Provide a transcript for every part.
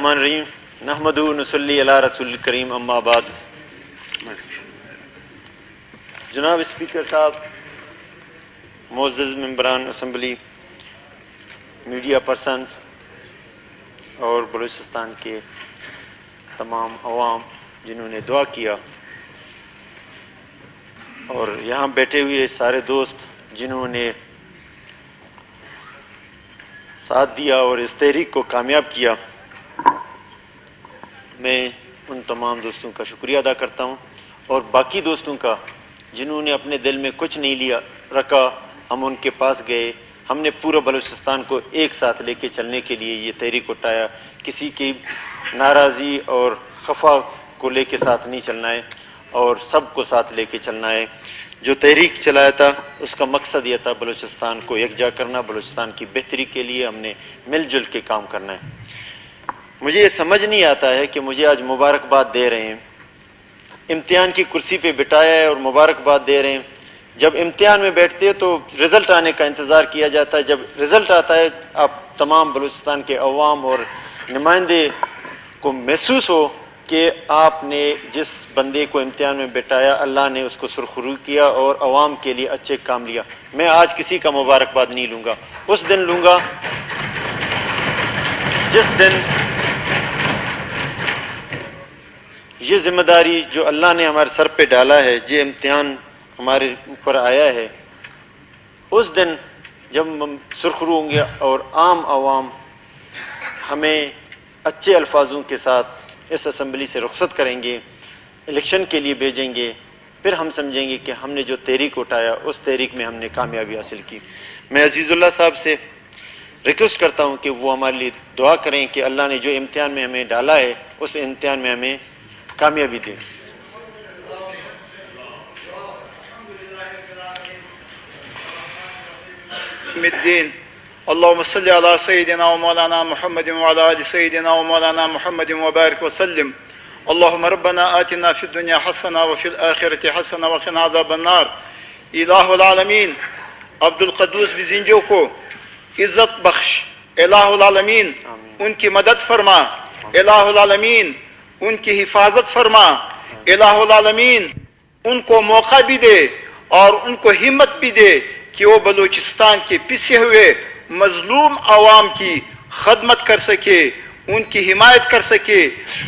الرحمن الرحیم نحمدہ و نصلی علی رسول الکریم اما بعد. جناب اسپیکر صاحب، معزز ممبران اسمبلی، میڈیا پرسنز اور بلوچستان کے تمام عوام جنہوں نے دعا کیا، اور یہاں بیٹھے ہوئے سارے دوست جنہوں نے ساتھ دیا اور اس تحریک کو کامیاب کیا، میں ان تمام دوستوں کا شکریہ ادا کرتا ہوں، اور باقی دوستوں کا جنہوں نے اپنے دل میں کچھ نہیں رکھا. ہم ان کے پاس گئے، ہم نے پورا بلوچستان کو ایک ساتھ لے کے چلنے کے لیے یہ تحریک اٹھایا. کسی کی ناراضی اور خفا کو لے کے ساتھ نہیں چلنا ہے، اور سب کو ساتھ لے کے چلنا ہے. جو تحریک چلایا تھا اس کا مقصد یہ تھا بلوچستان کو یکجا کرنا، بلوچستان کی بہتری کے لیے ہم نے مل جل کے کام کرنا ہے. مجھے یہ سمجھ نہیں آتا ہے کہ مجھے آج مبارکباد دے رہے ہیں، امتحان کی کرسی پہ بٹھایا ہے اور مبارکباد دے رہے ہیں. جب امتحان میں بیٹھتے ہیں تو رزلٹ آنے کا انتظار کیا جاتا ہے. جب رزلٹ آتا ہے آپ تمام بلوچستان کے عوام اور نمائندے کو محسوس ہو کہ آپ نے جس بندے کو امتحان میں بٹھایا اللہ نے اس کو سرخرو کیا اور عوام کے لیے اچھے کام لیا. میں آج کسی کا مبارکباد نہیں لوں گا، اس دن لوں گا جس دن یہ ذمہ داری جو اللہ نے ہمارے سر پہ ڈالا ہے، یہ امتحان ہمارے اوپر آیا ہے، اس دن جب ہم سرخرو ہوں گے اور عام عوام ہمیں اچھے الفاظوں کے ساتھ اس اسمبلی سے رخصت کریں گے، الیکشن کے لیے بھیجیں گے، پھر ہم سمجھیں گے کہ ہم نے جو تحریک اٹھایا اس تحریک میں ہم نے کامیابی حاصل کی. میں عزیز اللہ صاحب سے ریکویسٹ کرتا ہوں کہ وہ ہمارے لیے دعا کریں کہ اللہ نے جو امتحان میں ہمیں ڈالا ہے اس امتحان میں ہمیں کامیابی دے. الدین اللهم صل على سيدنا ومولانا محمد وعلى آل سيدنا ومولانا محمد وبارك وسلم. اللهم ربنا آتنا في الدنيا حسنة وفي الآخرة حسنة وقنا عذاب النار. الہ العالمین عبد القدوس بزنجو کو عزت بخش، الہ العالمین ان کی مدد فرما، الہ العالمین ان کی حفاظت فرما، الہ العالمین ان کو موقع بھی دے اور ان کو ہمت بھی دے کہ وہ بلوچستان کے پسے ہوئے مظلوم عوام کی خدمت کر سکے، ان کی حمایت کر سکے،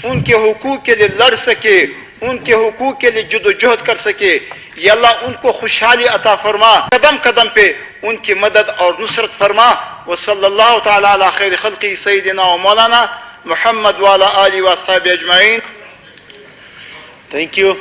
ان کے حقوق کے لیے لڑ سکے، ان کے حقوق کے لیے جد و جہد کر سکے. یا اللہ ان کو خوشحالی عطا فرما، قدم قدم پہ ان کی مدد اور نصرت فرما. وصلی اللہ تعالی علی خیر خلقی سیدنا و مولانا محمد وعلی آلہ واصحابہ اجمعین. Thank you.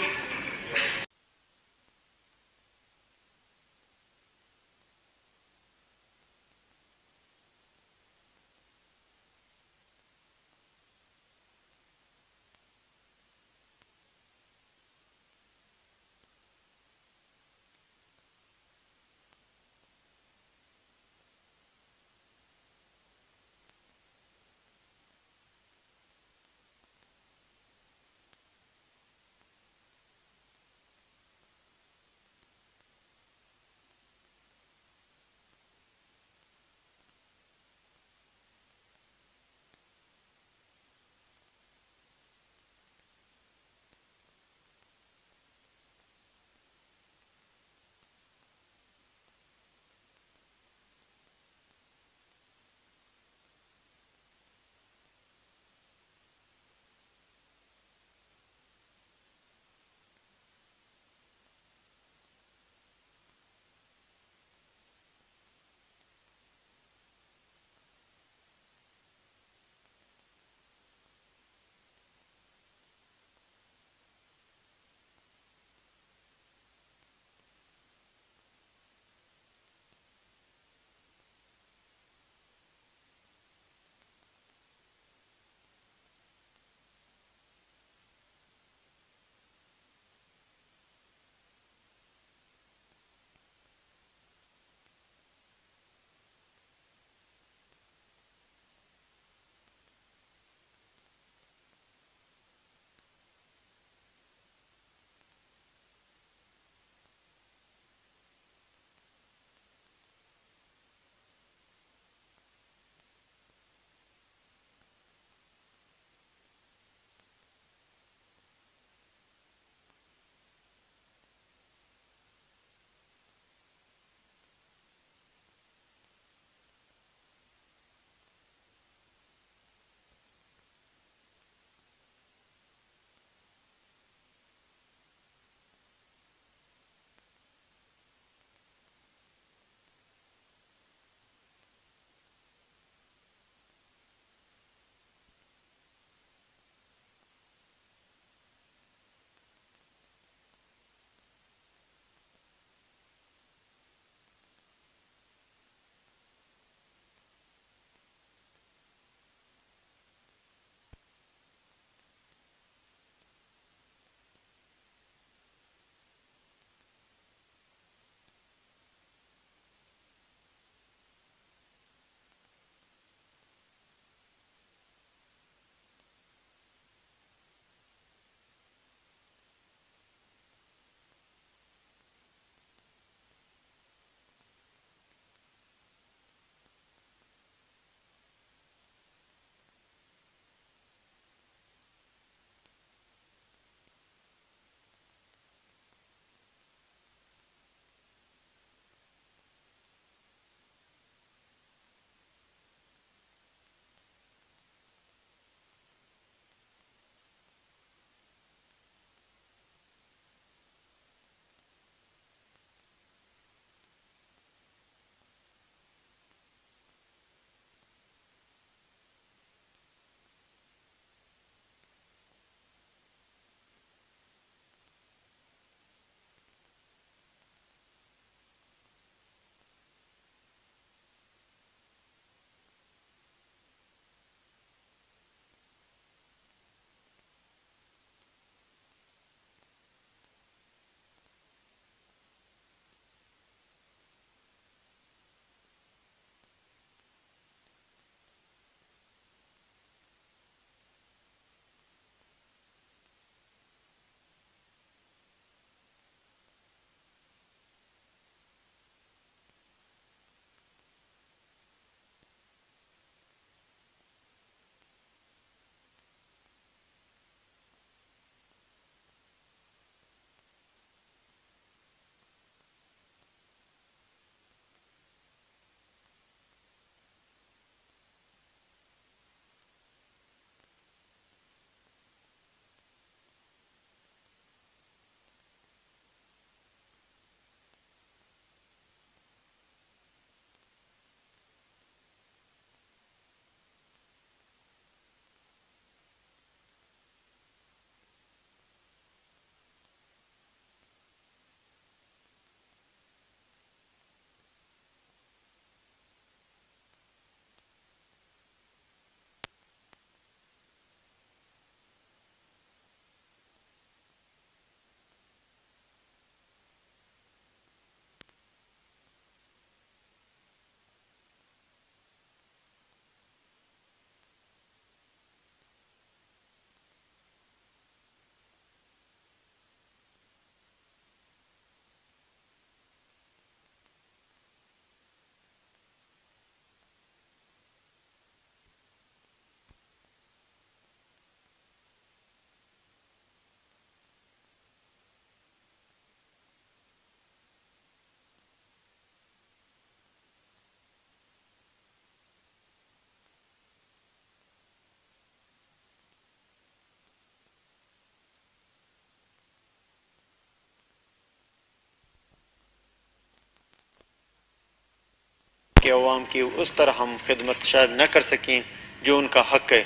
کے عوام کی اس طرح ہم خدمت شاید نہ کر سکیں جو ان کا حق ہے۔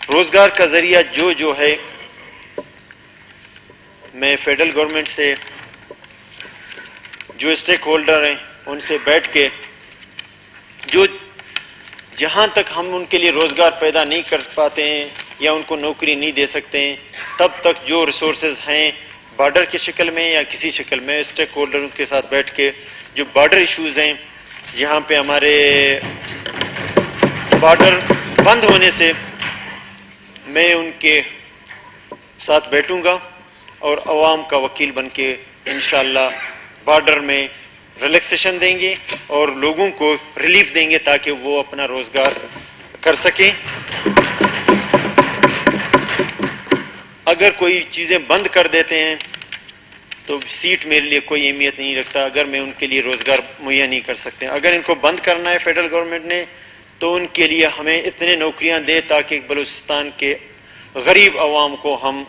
روزگار کا ذریعہ جو ہے، میں فیڈرل گورنمنٹ سے جو اسٹیک ہولڈر ہیں ان سے بیٹھ کے جہاں تک ہم ان کے لیے روزگار پیدا نہیں کر پاتے ہیں یا ان کو نوکری نہیں دے سکتے ہیں، تب تک جو ریسورسز ہیں بارڈر کی شکل میں یا کسی شکل میں اسٹیک ہولڈروں کے ساتھ بیٹھ کے جو بارڈر ایشوز ہیں، جہاں پہ ہمارے بارڈر بند ہونے سے، میں ان کے ساتھ بیٹھوں گا اور عوام کا وکیل بن کے انشاءاللہ بارڈر میں ریلیکسیشن دیں گے اور لوگوں کو ریلیف دیں گے تاکہ وہ اپنا روزگار کر سکیں۔ اگر کوئی چیزیں بند کر دیتے ہیں تو سیٹ میرے لیے کوئی اہمیت نہیں رکھتا اگر میں ان کے لیے روزگار مہیا نہیں کر سکتے۔ اگر ان کو بند کرنا ہے فیڈرل گورنمنٹ نے تو ان کے لیے ہمیں اتنے نوکریاں دے تاکہ بلوچستان کے غریب عوام کو ہم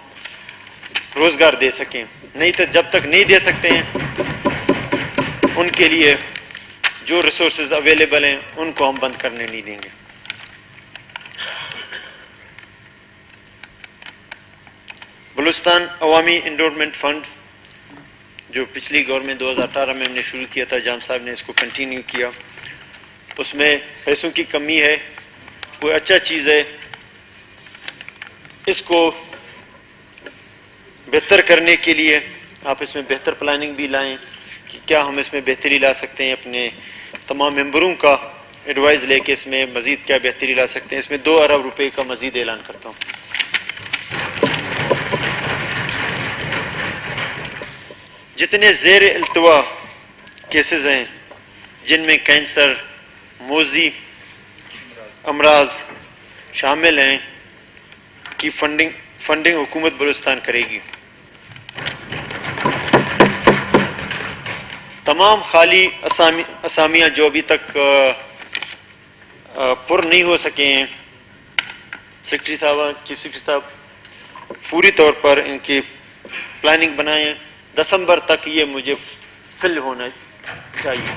روزگار دے سکیں، نہیں تو جب تک نہیں دے سکتے ہیں ان کے لیے جو ریسورسز اویلیبل ہیں ان کو ہم بند کرنے نہیں دیں گے۔ بلوچستان عوامی انڈورمنٹ فنڈ جو پچھلی گورنمنٹ 2018 میں ہم نے شروع کیا تھا، جام صاحب نے اس کو کنٹینیو کیا، اس میں پیسوں کی کمی ہے، کوئی اچھا چیز ہے، اس کو بہتر کرنے کے لیے آپ اس میں بہتر پلاننگ بھی لائیں کہ کیا ہم اس میں بہتری لا سکتے ہیں، اپنے تمام ممبروں کا ایڈوائز لے کے اس میں مزید کیا بہتری لا سکتے ہیں۔ اس میں 2 ارب روپے کا مزید اعلان کرتا ہوں۔ جتنے زیر التوا کیسز ہیں جن میں کینسر، موذی امراض شامل ہیں کی فنڈنگ حکومت بلوچستان کرے گی۔ تمام خالی اسامیاں جو ابھی تک پر نہیں ہو سکے ہیں، سیکرٹری صاحب، چیف سیکرٹری صاحب فوری طور پر ان کی پلاننگ بنائیں، دسمبر تک یہ مجھے فل ہونا چاہیے،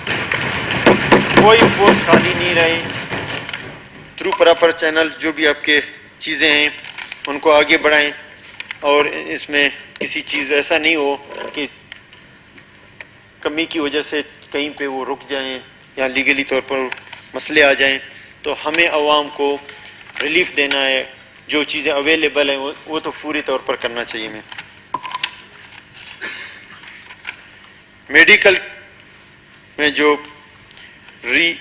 کوئی پوسٹ خالی نہیں رہے۔ تھرو پراپر چینل جو بھی آپ کے چیزیں ہیں ان کو آگے بڑھائیں اور اس میں کسی چیز ایسا نہیں ہو کہ کمی کی وجہ سے کہیں پہ وہ رک جائیں یا لیگلی طور پر مسئلے آ جائیں۔ تو ہمیں عوام کو ریلیف دینا ہے، جو چیزیں اویلیبل ہیں وہ تو فوری طور پر کرنا چاہیے۔ میں میڈیکل میں جو ری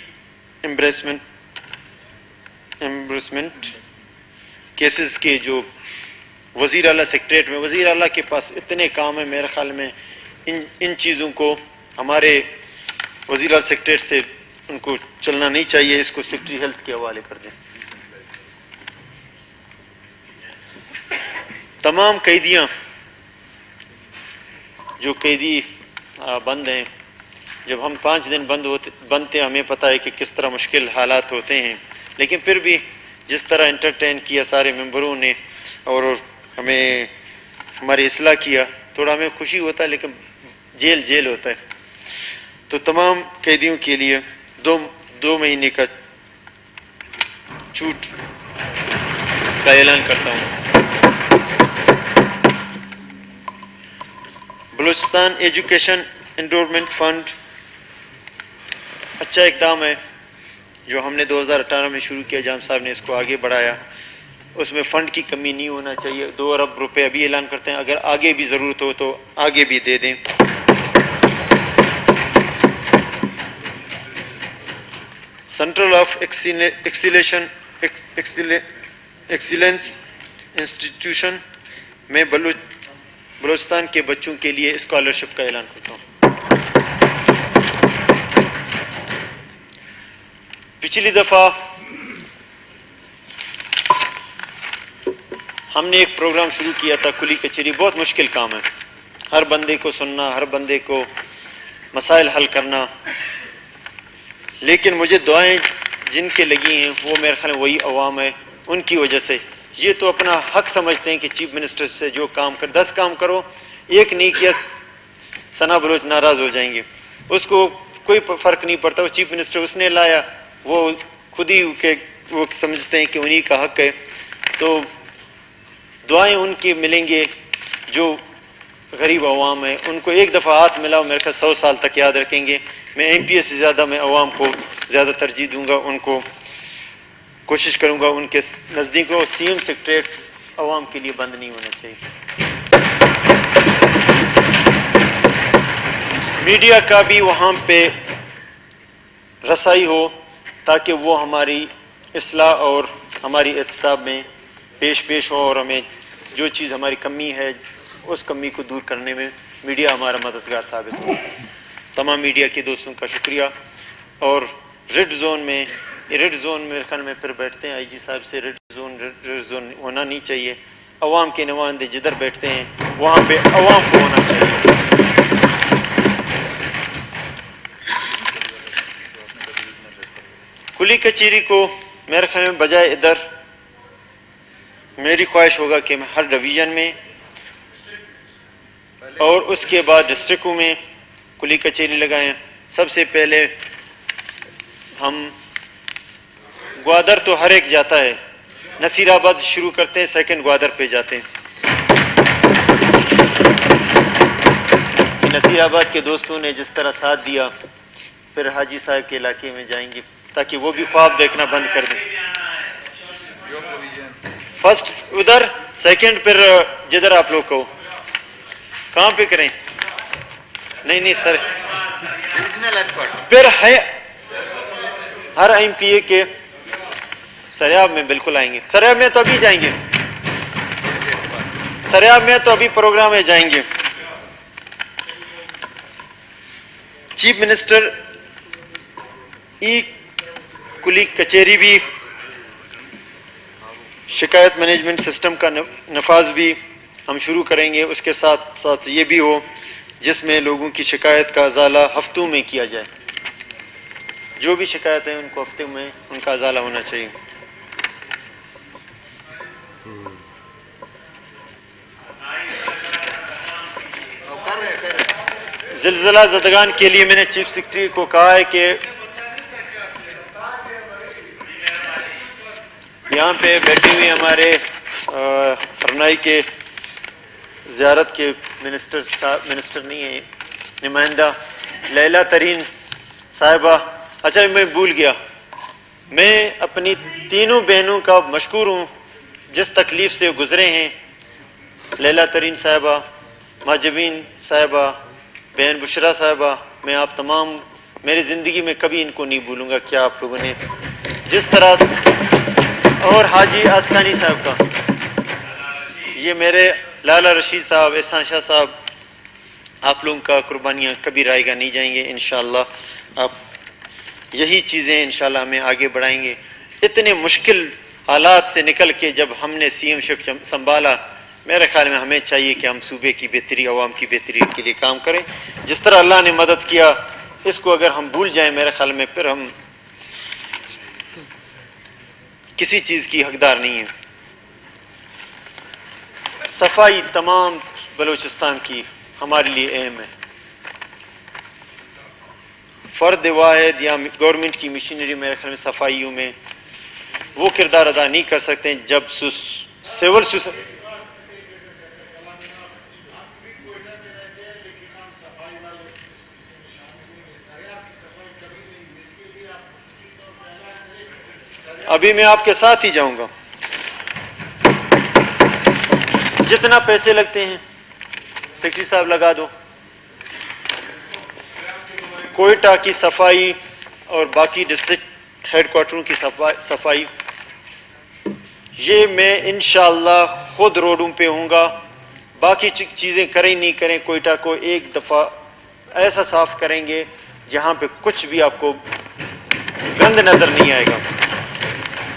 ایمبرسمنٹ کیسز کے جو وزیر اعلیٰ سیکریٹریٹ میں، وزیر اعلیٰ کے پاس اتنے کام ہیں، میرے خیال میں ان چیزوں کو ہمارے وزیر اعلیٰ سیکریٹریٹ سے ان کو چلنا نہیں چاہیے، اس کو سیکریٹری ہیلتھ کے حوالے کر دیں۔ تمام قیدیاں جو قیدی بند ہیں، جب ہم 5 دن بندتے ہمیں پتہ ہے کہ کس طرح مشکل حالات ہوتے ہیں، لیکن پھر بھی جس طرح انٹرٹین کیا سارے ممبروں نے اور ہمیں ہماری اصلاح کیا، تھوڑا ہمیں خوشی ہوتا ہے، لیکن جیل ہوتا ہے۔ تو تمام قیدیوں کے لیے 2 مہینے کا چھوٹ کا اعلان کرتا ہوں۔ بلوچستان ایجوکیشن انڈورمنٹ فنڈ اچھا اقدام ہے جو ہم نے 2018 میں شروع کیا، جام صاحب نے اس کو آگے بڑھایا۔ اس میں فنڈ کی کمی نہیں ہونا چاہیے۔ 2 ارب روپے ابھی اعلان کرتے ہیں، اگر آگے بھی ضرورت ہو تو آگے بھی دے دیں۔ سینٹرل آف ایکسیلنس انسٹیٹیوشن میں بلوچستان کے بچوں کے لیے اسکالرشپ کا اعلان کرتا ہوں۔ پچھلی دفعہ ہم نے ایک پروگرام شروع کیا تھا کلی کچہری، بہت مشکل کام ہے، ہر بندے کو سننا، ہر بندے کو مسائل حل کرنا، لیکن مجھے دعائیں جن کے لگی ہیں وہ میرے خیال میں وہی عوام ہے، ان کی وجہ سے یہ تو اپنا حق سمجھتے ہیں کہ چیف منسٹر سے جو کام 10 کام کرو، ایک نہیں کیا ثنا بلوچ ناراض ہو جائیں گے، اس کو کوئی فرق نہیں پڑتا. وہ چیف منسٹر اس نے لایا, وہ خود ہی کہ وہ سمجھتے ہیں کہ انہی کا حق ہے. تو دعائیں ان کی ملیں گے جو غریب عوام ہے, ان کو ایک دفعہ ہاتھ ملاؤ, میرے خیال 100 سال تک یاد رکھیں گے. میں ایم پی اے سے زیادہ میں عوام کو زیادہ ترجیح دوں گا, ان کو کوشش کروں گا ان کے نزدیک ہو. سی ایم سیکریٹریٹ عوام کے لیے بند نہیں ہونا چاہیے. میڈیا کا بھی وہاں پہ رسائی ہو تاکہ وہ ہماری اصلاح اور ہماری احتساب میں پیش ہو, اور ہمیں جو چیز ہماری کمی ہے اس کمی کو دور کرنے میں میڈیا ہمارا مددگار ثابت ہو. تمام میڈیا کے دوستوں کا شکریہ. اور ریڈ زون میں میرے خیال میں پھر بیٹھتے ہیں آئی جی صاحب سے, ریڈ زون ہونا نہیں چاہیے. عوام کے نمائندے جدھر بیٹھتے ہیں وہاں پہ عوام کو ہونا چاہیے. کلی کچہری کو میرے خیال میں بجائے ادھر, میری خواہش ہوگا کہ ہر ڈویژن میں اور اس کے بعد ڈسٹرکٹوں میں کلی کچہری لگائیں. سب سے پہلے ہم گوادر تو ہر ایک جاتا ہے, نصیر آباد شروع کرتے ہیں, سیکنڈ گوادر پہ جاتے ہیں. نصیر آباد کے دوستوں نے جس طرح ساتھ دیا, پھر حاجی صاحب کے علاقے میں جائیں گے تاکہ وہ بھی خواب دیکھنا بند کر دیں. فرسٹ ادھر, سیکنڈ پھر جدھر آپ لوگ کو کہاں پہ کریں. نہیں سر, پھر ہے ہر ایم پی اے کے سریاب میں بالکل آئیں گے. سریاب میں تو ابھی جائیں گے, سریاب میں تو ابھی پروگرام میں جائیں گے. چیف منسٹر ای کلی کچہری بھی, شکایت مینجمنٹ سسٹم کا نفاذ بھی ہم شروع کریں گے. اس کے ساتھ ساتھ یہ بھی ہو جس میں لوگوں کی شکایت کا ازالہ ہفتوں میں کیا جائے. جو بھی شکایت ہیں ان کو ہفتے میں ان کا ازالہ ہونا چاہیے. زلزلہ زدگان کے لیے میں نے چیف سیکرٹری کو کہا ہے کہ یہاں پہ بیٹھے ہوئے ہمارے ہرنائی کے زیارت کے منسٹر نہیں ہے, نمائندہ لیلا ترین صاحبہ. اچھا میں بھول گیا, میں اپنی تینوں بہنوں کا مشکور ہوں جس تکلیف سے گزرے ہیں. لیلا ترین صاحبہ, ماجبین صاحبہ, بہن بشرا صاحبہ, میں آپ تمام میری زندگی میں کبھی ان کو نہیں بھولوں گا. کیا آپ لوگوں نے جس طرح, اور حاجی آسکانی صاحب کا, یہ میرے لالا رشید صاحب, احسان شاہ صاحب, آپ لوگوں کا قربانیاں کبھی رائے گا نہیں جائیں گے انشاءاللہ. آپ یہی چیزیں انشاءاللہ ہمیں آگے بڑھائیں گے. اتنے مشکل حالات سے نکل کے جب ہم نے سی ایم شپ سنبھالا, میرے خیال میں ہمیں چاہیے کہ ہم صوبے کی بہتری, عوام کی بہتری کے لیے کام کریں. جس طرح اللہ نے مدد کیا, اس کو اگر ہم بھول جائیں میرے خیال میں پھر ہم کسی چیز کی حقدار نہیں ہیں. صفائی تمام بلوچستان کی ہمارے لیے اہم ہے. فرد واحد یا گورنمنٹ کی مشینری میرے خیال میں صفائیوں میں وہ کردار ادا نہیں کر سکتے جب سول ابھی میں آپ کے ساتھ ہی جاؤں گا. جتنا پیسے لگتے ہیں سیکرٹری صاحب لگا دو. کوئٹہ کی صفائی اور باقی ڈسٹرکٹ ہیڈ کوارٹروں کی صفائی, یہ میں انشاءاللہ خود روڈوں پہ ہوں گا. باقی چیزیں کریں نہیں کریں, کوئٹہ کو ایک دفعہ ایسا صاف کریں گے جہاں پہ کچھ بھی آپ کو گند نظر نہیں آئے گا.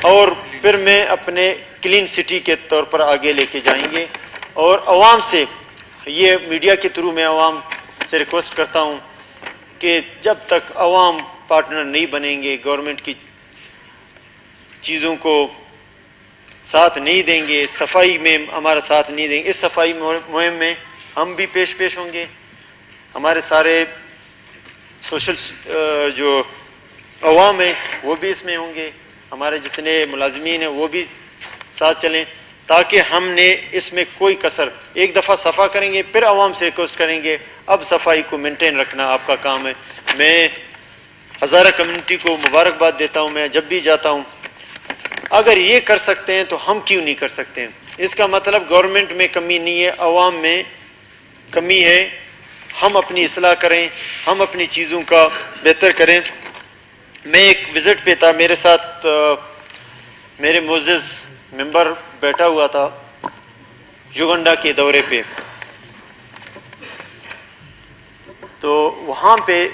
اور پھر میں اپنے کلین سٹی کے طور پر آگے لے کے جائیں گے. اور عوام سے, یہ میڈیا کے تھرو میں عوام سے ریکویسٹ کرتا ہوں کہ جب تک عوام پارٹنر نہیں بنیں گے, گورنمنٹ کی چیزوں کو ساتھ نہیں دیں گے, صفائی میں ہمارا ساتھ نہیں دیں گے, اس صفائی مہم میں ہم بھی پیش ہوں گے. ہمارے سارے سوشل جو عوام ہیں وہ بھی اس میں ہوں گے، ہمارے جتنے ملازمین ہیں وہ بھی ساتھ چلیں، تاکہ ہم نے اس میں کوئی کسر، ایک دفعہ صفا کریں گے پھر عوام سے ریکویسٹ کریں گے اب صفائی کو مینٹین رکھنا آپ کا کام ہے۔ میں ہزارہ کمیونٹی کو مبارکباد دیتا ہوں، میں جب بھی جاتا ہوں، اگر یہ کر سکتے ہیں تو ہم کیوں نہیں کر سکتے ہیں؟ اس کا مطلب گورنمنٹ میں کمی نہیں ہے، عوام میں کمی ہے، ہم اپنی اصلاح کریں، ہم اپنی چیزوں کا بہتر کریں۔ میں ایک وزٹ پہ تھا، میرے ساتھ میرے معزز ممبر بیٹھا ہوا تھا یوگنڈا کے دورے پہ، تو وہاں پہ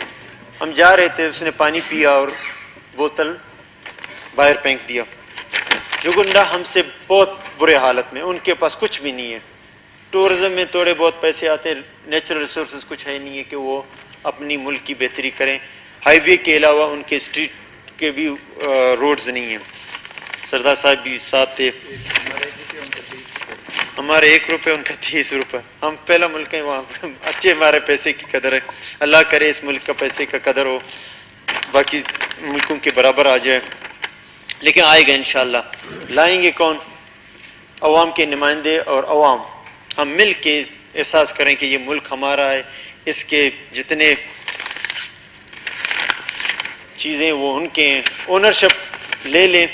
ہم جا رہے تھے، اس نے پانی پیا اور بوتل باہر پھینک دیا۔ یوگنڈا ہم سے بہت برے حالت میں، ان کے پاس کچھ بھی نہیں ہے، ٹورزم میں تھوڑے بہت پیسے آتے، نیچرل ریسورسز کچھ ہے نہیں ہے کہ وہ اپنی ملک کی بہتری کریں، ہائی وے کے علاوہ ان کے اسٹریٹ کے بھی روڈز نہیں ہیں۔ سردار صاحب بھی ساتھ تھے، ہمارے 1 روپے ان کا 30 روپے، ہم پہلا ملک ہیں وہاں پہ، اچھے ہمارے پیسے کی قدر ہے، اللہ کرے اس ملک کا پیسے کا قدر ہو، باقی ملکوں کے برابر آ جائے، لیکن آئے گا انشاءاللہ۔ لائیں گے کون؟ عوام کے نمائندے اور عوام، ہم مل کے احساس کریں کہ یہ ملک ہمارا ہے، اس کے جتنے چیزیں وہ ان کے ہیں، اونرشپ لے لیں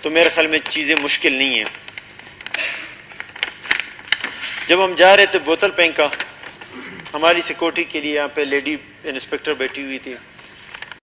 تو میرے خیال میں چیزیں مشکل نہیں ہیں۔ جب ہم جا رہے تھے بوتل پھینکا، ہماری سیکورٹی کے لیے یہاں پہ لیڈی انسپیکٹر بیٹھی ہوئی تھی،